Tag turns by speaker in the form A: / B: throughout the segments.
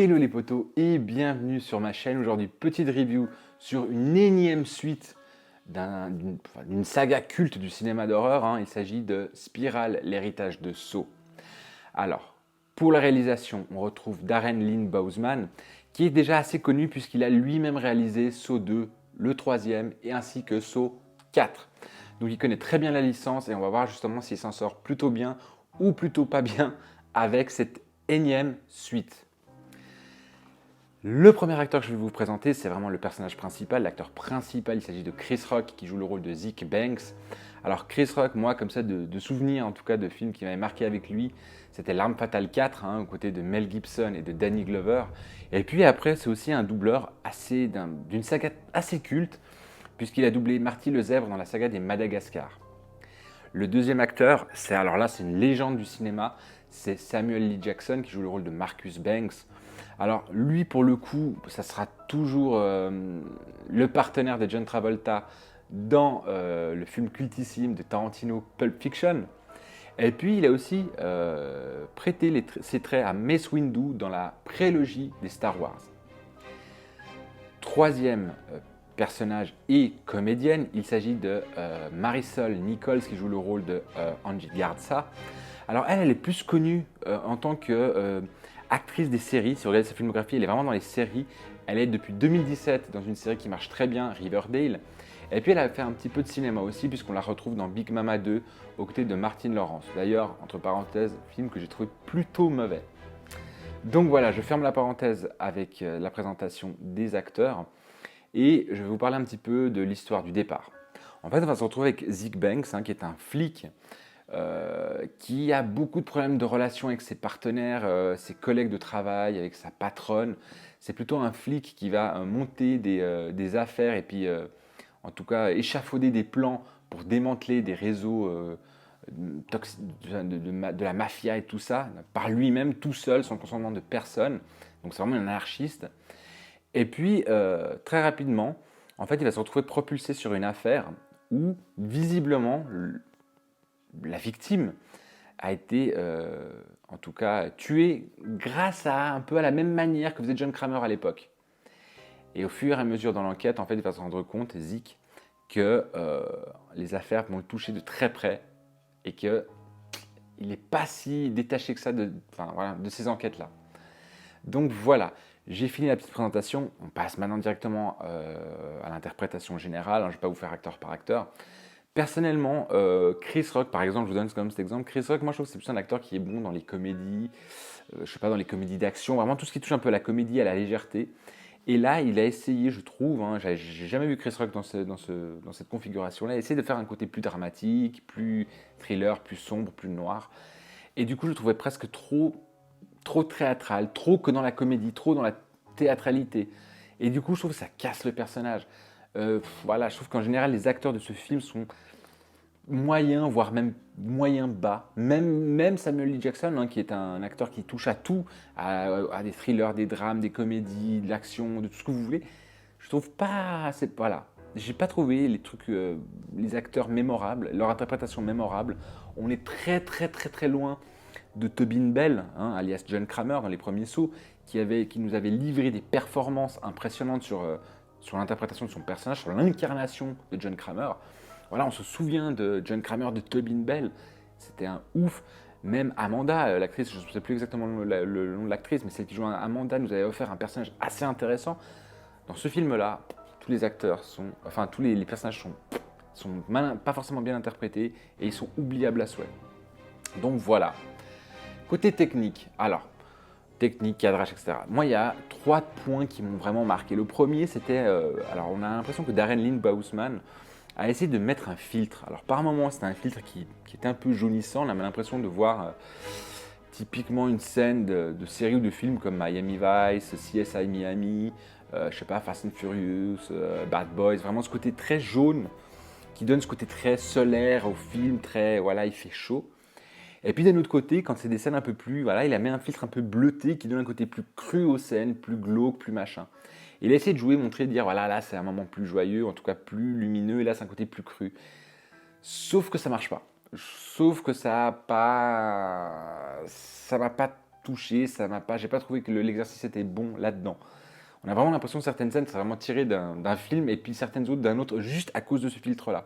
A: Hello les potos et bienvenue sur ma chaîne. Aujourd'hui, petite review sur une énième suite d'une saga culte du cinéma d'horreur. Il s'agit de Spiral, l'héritage de Saw. Alors, pour la réalisation, on retrouve Darren Lynn Bousman, qui est déjà assez connu puisqu'il a lui-même réalisé Saw 2, le troisième, et ainsi que Saw 4. Donc il connaît très bien la licence et on va voir justement s'il s'en sort plutôt bien ou plutôt pas bien avec cette énième suite. Le premier acteur que je vais vous présenter, c'est vraiment le personnage principal, l'acteur principal. Il s'agit de Chris Rock qui joue le rôle de Zeke Banks. Alors Chris Rock, moi comme ça de souvenirs en tout cas de films qui m'avaient marqué avec lui, c'était L'Arme Fatale 4, aux côtés de Mel Gibson et de Danny Glover. Et puis après c'est aussi un doubleur d'une saga assez culte, puisqu'il a doublé Marty le Zèbre dans la saga des Madagascar. Le deuxième acteur, c'est une légende du cinéma, c'est Samuel L. Jackson qui joue le rôle de Marcus Banks. Alors lui pour le coup, ça sera toujours le partenaire de John Travolta dans le film cultissime de Tarantino Pulp Fiction. Et puis il a aussi prêté ses traits à Mace Windu dans la prélogie des Star Wars. Troisième personnage et comédienne, il s'agit de Marisol Nichols qui joue le rôle de Angie Garza. Alors elle est plus connue en tant que actrice des séries. Si vous regardez sa filmographie, elle est vraiment dans les séries. Elle est depuis 2017 dans une série qui marche très bien, Riverdale. Et puis elle a fait un petit peu de cinéma aussi, puisqu'on la retrouve dans Big Mama 2 aux côtés de Martin Lawrence. D'ailleurs, entre parenthèses, film que j'ai trouvé plutôt mauvais. Donc voilà, je ferme la parenthèse avec la présentation des acteurs et je vais vous parler un petit peu de l'histoire du départ. En fait, on va se retrouver avec Zeke Banks, qui est un flic qui a beaucoup de problèmes de relations avec ses partenaires, ses collègues de travail, avec sa patronne. C'est plutôt un flic qui va monter des affaires et puis en tout cas échafauder des plans pour démanteler des réseaux de la mafia et tout ça, par lui-même, tout seul, sans consentement de personne. Donc c'est vraiment un anarchiste. Et puis, très rapidement, en fait, il va se retrouver propulsé sur une affaire où, visiblement, la victime a été, en tout cas, tuée grâce à un peu à la même manière que faisait John Kramer à l'époque. Et au fur et à mesure dans l'enquête, en fait, il va se rendre compte, Zeke, que les affaires vont le toucher de très près et qu'il n'est pas si détaché que ça de ces enquêtes-là. Donc voilà, j'ai fini la petite présentation. On passe maintenant directement à l'interprétation générale. Je ne vais pas vous faire acteur par acteur. Personnellement, Chris Rock, par exemple, je vous donne comme cet exemple. Chris Rock, moi je trouve que c'est plus un acteur qui est bon dans les comédies, je sais pas, dans les comédies d'action, vraiment tout ce qui touche un peu à la comédie, à la légèreté. Et là, il a essayé, je trouve, j'ai jamais vu Chris Rock dans cette configuration-là, essayer de faire un côté plus dramatique, plus thriller, plus sombre, plus noir. Et du coup, je le trouvais presque trop théâtral, trop que dans la comédie, trop dans la théâtralité. Et du coup, je trouve que ça casse le personnage. Je trouve qu'en général, les acteurs de ce film sont moyens, voire même moyen bas. Même Samuel L. Jackson, qui est un acteur qui touche à tout, à des thrillers, des drames, des comédies, de l'action, de tout ce que vous voulez. Je trouve pas, j'ai pas trouvé les acteurs mémorables, leur interprétation mémorable. On est très loin de Tobin Bell, alias John Kramer dans les premiers sauts, qui nous avait livré des performances impressionnantes sur l'interprétation de son personnage, sur l'incarnation de John Kramer. Voilà, on se souvient de John Kramer, de Tobin Bell, c'était un ouf. Même Amanda, l'actrice, je ne sais plus exactement le nom de l'actrice, mais celle qui joue Amanda nous avait offert un personnage assez intéressant. Dans ce film-là, tous les acteurs tous les personnages sont pas forcément bien interprétés et ils sont oubliables à souhait. Donc voilà. Côté technique, technique, cadrage, etc. Moi, il y a 3 points qui m'ont vraiment marqué. Le premier, c'était, on a l'impression que Darren Lynn Bousman a essayé de mettre un filtre. Alors par moments, c'était un filtre qui était un peu jaunissant. On a l'impression de voir typiquement une scène de série ou de film comme Miami Vice, CSI Miami, Fast and Furious, Bad Boys. Vraiment ce côté très jaune qui donne ce côté très solaire au film, il fait chaud. Et puis d'un autre côté, quand c'est des scènes un peu plus, il a mis un filtre un peu bleuté qui donne un côté plus cru aux scènes, plus glauque, plus machin. Il a essayé de jouer, montrer, de dire, là c'est un moment plus joyeux, en tout cas plus lumineux, et là c'est un côté plus cru. Sauf que ça marche pas. Sauf que ça m'a pas touché, j'ai pas trouvé que l'exercice était bon là-dedans. On a vraiment l'impression que certaines scènes, c'est vraiment tiré d'un film et puis certaines autres d'un autre, juste à cause de ce filtre-là.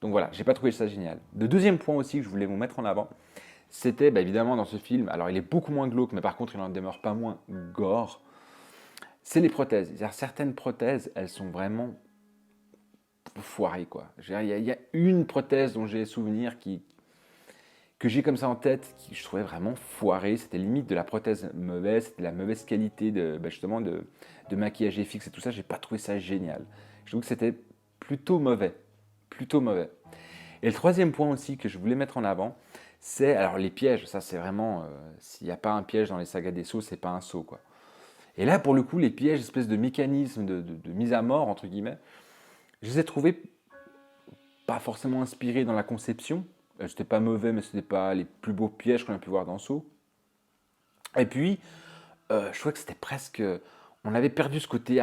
A: Donc voilà, j'ai pas trouvé ça génial. Le deuxième point aussi que je voulais vous mettre en avant, c'était évidemment dans ce film, alors il est beaucoup moins glauque, mais par contre il n'en demeure pas moins gore, c'est les prothèses. C'est-à-dire, certaines prothèses, elles sont vraiment foirées, quoi. Il y a une prothèse dont j'ai souvenir que j'ai comme ça en tête, qui je trouvais vraiment foirée. C'était limite de la prothèse mauvaise, c'était la mauvaise qualité justement de maquillage FX et tout ça. J'ai pas trouvé ça génial. Je trouve que c'était plutôt mauvais. Plutôt mauvais. Et le troisième point aussi que je voulais mettre en avant, c'est alors les pièges. Ça, c'est vraiment. S'il n'y a pas un piège dans les sagas des sauts, c'est pas un saut, quoi. Et là, pour le coup, les pièges, espèce de mécanisme de mise à mort, entre guillemets, je les ai trouvés pas forcément inspirés dans la conception. C'était pas mauvais, mais c'était pas les plus beaux pièges qu'on a pu voir dans Saw. Et puis, je trouvais que c'était presque. On avait perdu ce côté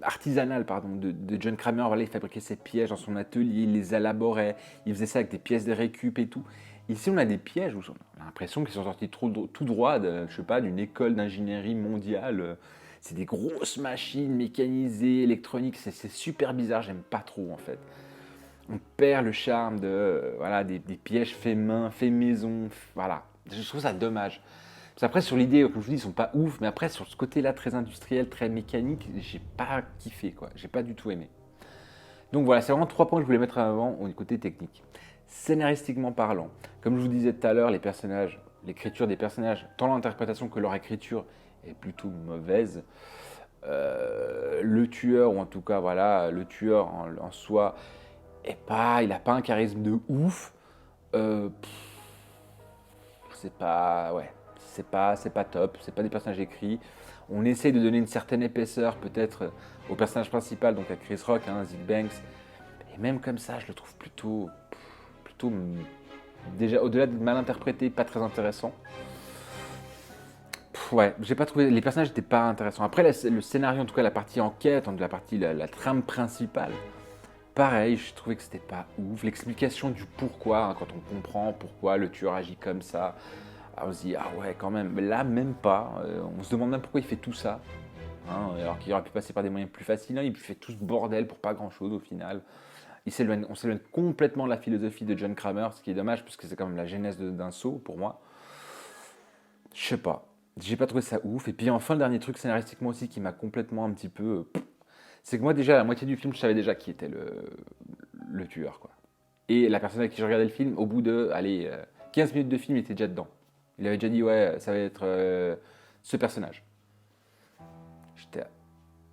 A: artisanal pardon, de John Kramer. Voilà, il fabriquait ses pièges dans son atelier, il les élaborait, il faisait ça avec des pièces de récup et tout. Ici, on a des pièges où on a l'impression qu'ils sont sortis tout droit, je sais pas, d'une école d'ingénierie mondiale. C'est des grosses machines mécanisées, électroniques. C'est super bizarre. J'aime pas trop en fait. On perd le charme voilà, des pièges faits main, faits maison. Voilà, je trouve ça dommage. Parce après, sur l'idée, comme je vous dis, ils sont pas ouf, mais après, sur ce côté-là, très industriel, très mécanique, j'ai pas kiffé, quoi. J'ai pas du tout aimé. Donc voilà, c'est vraiment 3 points que je voulais mettre en avant au côté technique. Scénaristiquement parlant, comme je vous disais tout à l'heure, les personnages, l'écriture des personnages, tant l'interprétation que leur écriture est plutôt mauvaise. Le tueur, ou en tout cas, voilà, le tueur en soi, il n'a pas un charisme de ouf. C'est pas, ouais, c'est pas top. C'est pas des personnages écrits. On essaye de donner une certaine épaisseur peut-être au personnage principal, donc à Chris Rock, Zig Banks. Et même comme ça, je le trouve plutôt déjà au-delà de mal interprété, pas très intéressant. Ouais, j'ai pas trouvé. Les personnages n'étaient pas intéressants. Après, le scénario, en tout cas la partie enquête, la trame principale, pareil, je trouvais que c'était pas ouf. L'explication du pourquoi, hein, quand on comprend pourquoi le tueur agit comme ça, on se dit ah ouais quand même. Mais là même pas. On se demande même pourquoi il fait tout ça, hein, alors qu'il aurait pu passer par des moyens plus faciles. Hein, il fait tout ce bordel pour pas grand chose au final. On s'éloigne complètement de la philosophie de John Kramer, ce qui est dommage puisque c'est quand même la genèse d'un saut pour moi. Je sais pas. J'ai pas trouvé ça ouf. Et puis enfin, le dernier truc scénaristiquement aussi qui m'a complètement un petit peu. C'est que moi, déjà, à la moitié du film, je savais déjà qui était le tueur, quoi. Et la personne avec qui je regardais le film, au bout de, allez, 15 minutes de film, il était déjà dedans. Il avait déjà dit, ouais, ça va être ce personnage. J'étais,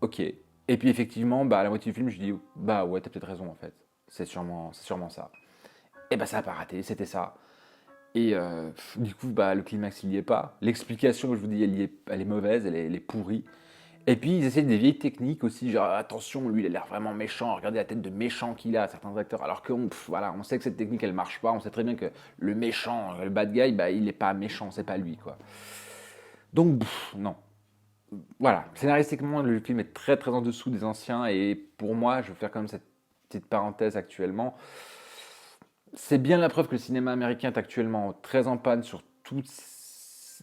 A: ok. Et puis effectivement, à la moitié du film, je dis, bah ouais, t'as peut-être raison en fait. C'est sûrement ça. Et bah ça n'a pas raté, c'était ça. Et du coup, le climax, il n'y est pas. L'explication, je vous dis, elle est mauvaise, elle est pourrie. Et puis, ils essaient des vieilles techniques aussi, genre attention, lui, il a l'air vraiment méchant, regardez la tête de méchant qu'il a, certains acteurs. Alors que, voilà, on sait que cette technique, elle marche pas, on sait très bien que le méchant, le bad guy, il n'est pas méchant, c'est pas lui, quoi. Donc, non. Voilà, scénaristiquement, le film est très très en dessous des anciens, et pour moi, je vais faire quand même cette petite parenthèse actuellement. C'est bien la preuve que le cinéma américain est actuellement très en panne sur tous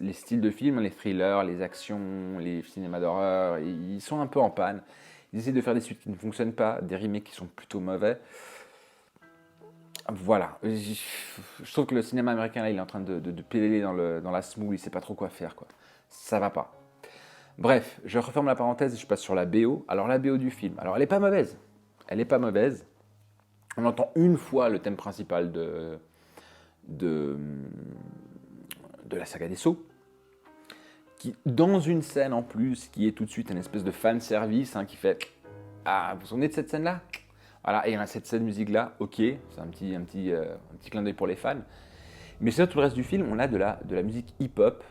A: les styles de films, les thrillers, les actions, les cinémas d'horreur. Ils sont un peu en panne. Ils essaient de faire des suites qui ne fonctionnent pas, des remakes qui sont plutôt mauvais. Voilà. Je trouve que le cinéma américain, là, il est en train de pédaler dans la semoule. Il ne sait pas trop quoi faire, quoi. Ça va pas. Bref, je referme la parenthèse et je passe sur la BO. Alors, la BO du film. Alors, elle n'est pas mauvaise. Elle n'est pas mauvaise. On entend une fois le thème principal de la saga des Sceaux, qui, dans une scène en plus, qui est tout de suite une espèce de fan service, hein, qui fait « Ah, vous vous souvenez de cette scène-là ?» Voilà, et il y en a cette musique-là, ok, c'est un petit clin d'œil pour les fans. Mais sur tout le reste du film, on a de la musique hip-hop,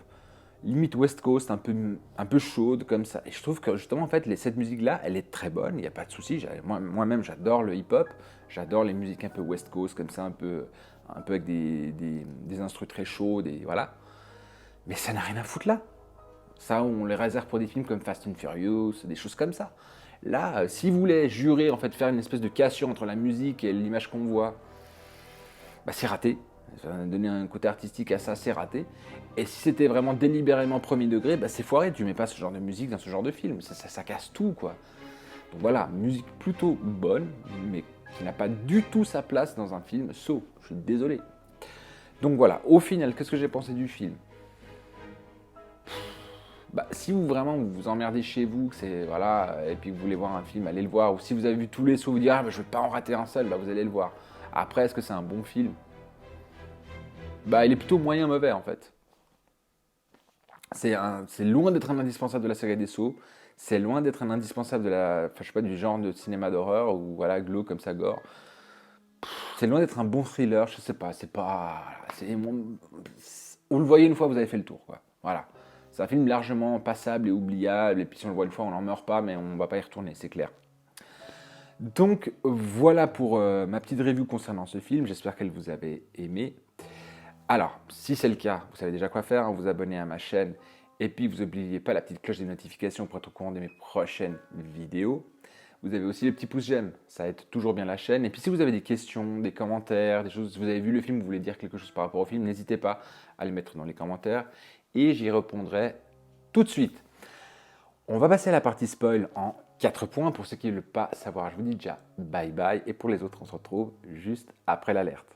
A: limite West Coast, un peu chaude comme ça. Et je trouve que justement, en fait, cette musique-là, elle est très bonne, il n'y a pas de souci. Moi-même, j'adore le hip-hop, j'adore les musiques un peu West Coast, comme ça, un peu avec des instrus très chauds, voilà. Mais ça n'a rien à foutre là. Ça, on les réserve pour des films comme Fast and Furious, des choses comme ça. Là, si vous voulez jurer, en fait, faire une espèce de cassure entre la musique et l'image qu'on voit, c'est raté. Ça a donné un côté artistique assez raté. Et si c'était vraiment délibérément premier degré, bah c'est foiré, tu mets pas ce genre de musique dans ce genre de film, ça casse tout quoi. Donc voilà, musique plutôt bonne, mais qui n'a pas du tout sa place dans un film Saw, je suis désolé. Donc voilà, au final, qu'est-ce que j'ai pensé du film? Bah, si vous vraiment vous vous emmerdez chez vous, que c'est voilà, et puis que vous voulez voir un film, allez le voir. Ou si vous avez vu tous les sauts, vous dites ah bah, je ne veux pas en rater un seul, bah, vous allez le voir. Après, est-ce que c'est un bon film? Bah, il est plutôt moyen mauvais en fait. C'est loin d'être un indispensable de la série des sauts. C'est loin d'être un indispensable de la, enfin, je sais pas, du genre de cinéma d'horreur ou voilà glauque comme ça gore. C'est loin d'être un bon thriller, je sais pas. C'est pas, vous le voyez une fois, vous avez fait le tour quoi. Voilà. C'est un film largement passable et oubliable. Et puis si on le voit une fois, on n'en meurt pas, mais on va pas y retourner, c'est clair. Donc voilà pour ma petite review concernant ce film. J'espère qu'elle vous avait aimé. Alors, si c'est le cas, vous savez déjà quoi faire, hein, vous abonner à ma chaîne et puis vous n'oubliez pas la petite cloche des notifications pour être au courant de mes prochaines vidéos. Vous avez aussi le petit pouce j'aime, ça aide toujours bien la chaîne. Et puis si vous avez des questions, des commentaires, des choses, si vous avez vu le film, vous voulez dire quelque chose par rapport au film, n'hésitez pas à le mettre dans les commentaires et j'y répondrai tout de suite. On va passer à la partie spoil en 4 points pour ceux qui ne veulent pas savoir. Je vous dis déjà bye bye et pour les autres, on se retrouve juste après l'alerte.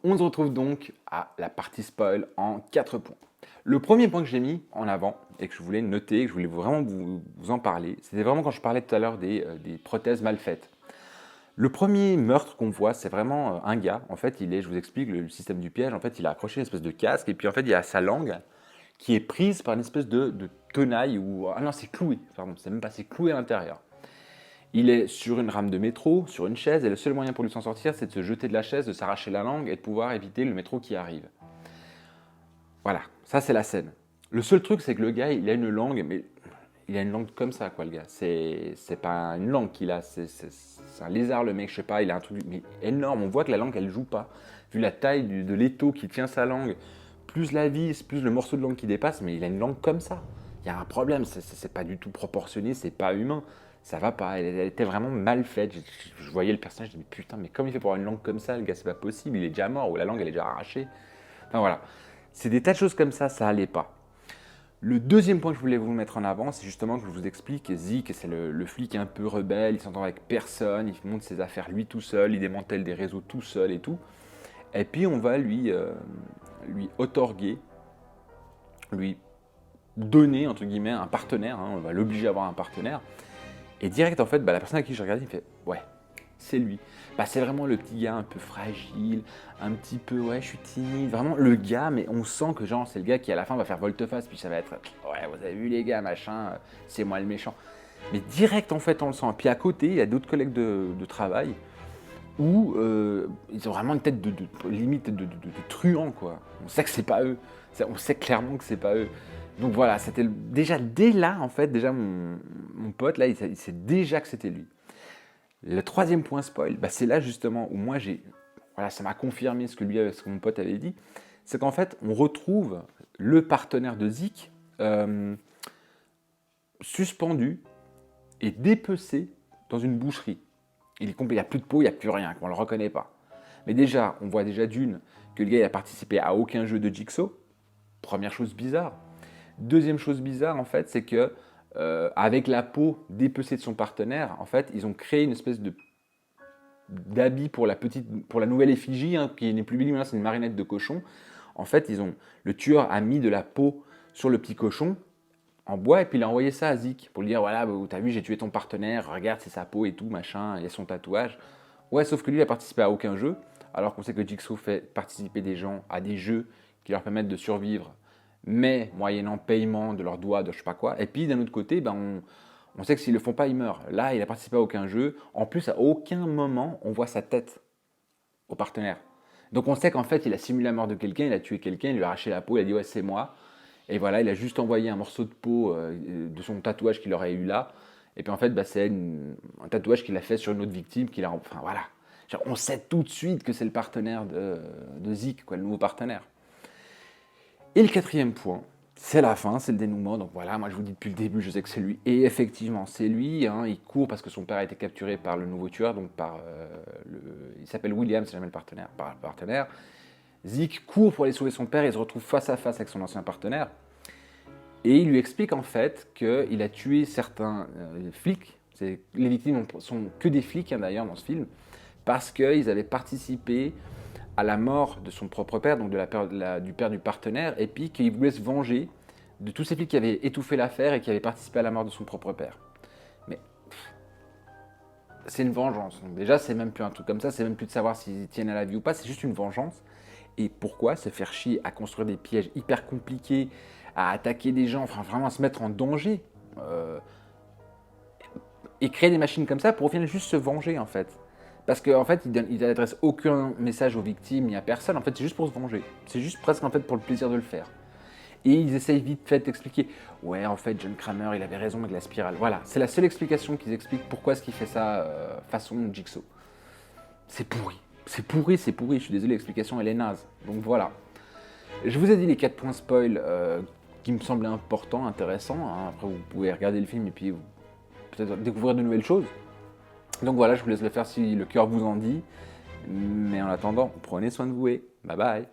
A: On se retrouve donc à la partie spoil en 4 points. Le premier point que j'ai mis en avant et que je voulais noter, que je voulais vraiment vous en parler, c'était vraiment quand je parlais tout à l'heure des prothèses mal faites. Le premier meurtre qu'on voit, c'est vraiment un gars. En fait, je vous explique le système du piège. En fait, il a accroché une espèce de casque et puis en fait, il y a sa langue qui est prise par une espèce de tenaille ou ah non, c'est cloué. Pardon, c'est même pas, c'est cloué à l'intérieur. Il est sur une rame de métro, sur une chaise, et le seul moyen pour lui s'en sortir, c'est de se jeter de la chaise, de s'arracher la langue et de pouvoir éviter le métro qui arrive. Voilà, ça c'est la scène. Le seul truc, c'est que le gars, il a une langue, mais il a une langue comme ça, quoi, le gars. C'est pas une langue qu'il a, c'est un lézard, le mec, je sais pas, il a un truc mais énorme. On voit que la langue, elle joue pas. Vu la taille de l'étau qui tient sa langue, plus la vis, plus le morceau de langue qui dépasse, mais il a une langue comme ça. Il y a un problème, c'est pas du tout proportionné, c'est pas humain. Ça va pas, elle était vraiment mal faite. Je voyais le personnage, je me dis putain, mais comment il fait pour avoir une langue comme ça, le gars, c'est pas possible, il est déjà mort, ou la langue, elle est déjà arrachée. Enfin voilà, c'est des tas de choses comme ça allait pas. Le deuxième point que je voulais vous mettre en avant, c'est justement que je vous explique, Zik, c'est le flic un peu rebelle, il s'entend avec personne, il monte ses affaires lui tout seul, il démantèle des réseaux tout seul et tout. Et puis on va lui outorguer, lui donner, entre guillemets, un partenaire, hein, on va l'obliger à avoir un partenaire. Et direct, en fait, la personne à qui je regardais, il me fait « Ouais, c'est lui. » C'est vraiment le petit gars un peu fragile, un petit peu « Ouais, je suis timide. » Vraiment le gars, mais on sent que genre c'est le gars qui à la fin va faire volte-face, puis ça va être « Ouais, vous avez vu les gars, machin, c'est moi le méchant. » Mais direct, en fait, on le sent. Puis à côté, il y a d'autres collègues de travail où ils ont vraiment une tête de limite de truand, quoi. On sait que c'est pas eux. On sait clairement que c'est pas eux. Donc voilà, c'était déjà dès là, en fait, déjà mon pote, là, il sait déjà que c'était lui. Le troisième point spoil, c'est là justement où moi voilà, ça m'a confirmé ce que mon pote avait dit, c'est qu'en fait, on retrouve le partenaire de Zik suspendu et dépecé dans une boucherie. Il est complet, il n'y a plus de peau, il n'y a plus rien, on ne le reconnaît pas. Mais déjà, on voit déjà d'une que le gars n'a participé à aucun jeu de Jigsaw. Première chose bizarre. Deuxième chose bizarre, en fait, c'est que avec la peau dépecée de son partenaire, en fait, ils ont créé une espèce d'habit pour la nouvelle effigie, hein, qui n'est plus Billy, c'est une marionnette de cochon. En fait, le tueur a mis de la peau sur le petit cochon en bois et puis il a envoyé ça à Zik pour lui dire voilà, t'as vu, j'ai tué ton partenaire, regarde, c'est sa peau et tout, machin, il y a son tatouage. Ouais, sauf que lui, il a participé à aucun jeu, alors qu'on sait que Jigsaw fait participer des gens à des jeux qui leur permettent de survivre, mais moyennant paiement de leurs doigts, de je sais pas quoi. Et puis d'un autre côté, on sait que s'ils le font pas, ils meurent. Là, il a participé à aucun jeu. En plus, à aucun moment, on voit sa tête au partenaire. Donc on sait qu'en fait, il a simulé la mort de quelqu'un, il a tué quelqu'un, il lui a arraché la peau, il a dit ouais, c'est moi. Et voilà, il a juste envoyé un morceau de peau de son tatouage qu'il aurait eu là. Et puis en fait, c'est un tatouage qu'il a fait sur une autre victime. Enfin voilà. Genre, on sait tout de suite que c'est le partenaire de Zik, quoi, le nouveau partenaire. Et le quatrième point, C'est la fin, c'est le dénouement. Donc voilà, moi je vous dis depuis le début, je sais que c'est lui. Et effectivement, c'est lui. Hein, il court parce que son père a été capturé par le nouveau tueur. Donc il s'appelle William, c'est jamais le partenaire. Par le partenaire. Zeke court pour aller sauver son père. Il se retrouve face à face avec son ancien partenaire. Et il lui explique en fait qu'il a tué certains flics. Les victimes sont que des flics hein, d'ailleurs dans ce film. Parce qu'ils avaient participé à la mort de son propre père, donc du père du partenaire, et puis qu'il voulait se venger de tous ces flics qui avaient étouffé l'affaire et qui avaient participé à la mort de son propre père. Mais c'est une vengeance. Donc déjà, c'est même plus un truc comme ça, c'est même plus de savoir s'ils tiennent à la vie ou pas, c'est juste une vengeance. Et pourquoi se faire chier à construire des pièges hyper compliqués, à attaquer des gens, enfin vraiment à se mettre en danger et créer des machines comme ça pour au final juste se venger en fait. Parce qu'en fait, il n'adresse aucun message aux victimes ni à personne. En fait, c'est juste pour se venger. C'est juste presque en fait pour le plaisir de le faire. Et ils essayent vite fait d'expliquer. Ouais, en fait, John Kramer, il avait raison avec la spirale. Voilà, c'est la seule explication qu'ils expliquent pourquoi est-ce qu'il fait ça façon Jigsaw. C'est pourri. C'est pourri, c'est pourri. Je suis désolé, l'explication elle est naze. Donc voilà. Je vous ai dit les 4 points spoil qui me semblaient importants, intéressants. Hein. Après, vous pouvez regarder le film et puis peut-être découvrir de nouvelles choses. Donc voilà, je vous laisse le faire si le cœur vous en dit. Mais en attendant, prenez soin de vous et bye bye.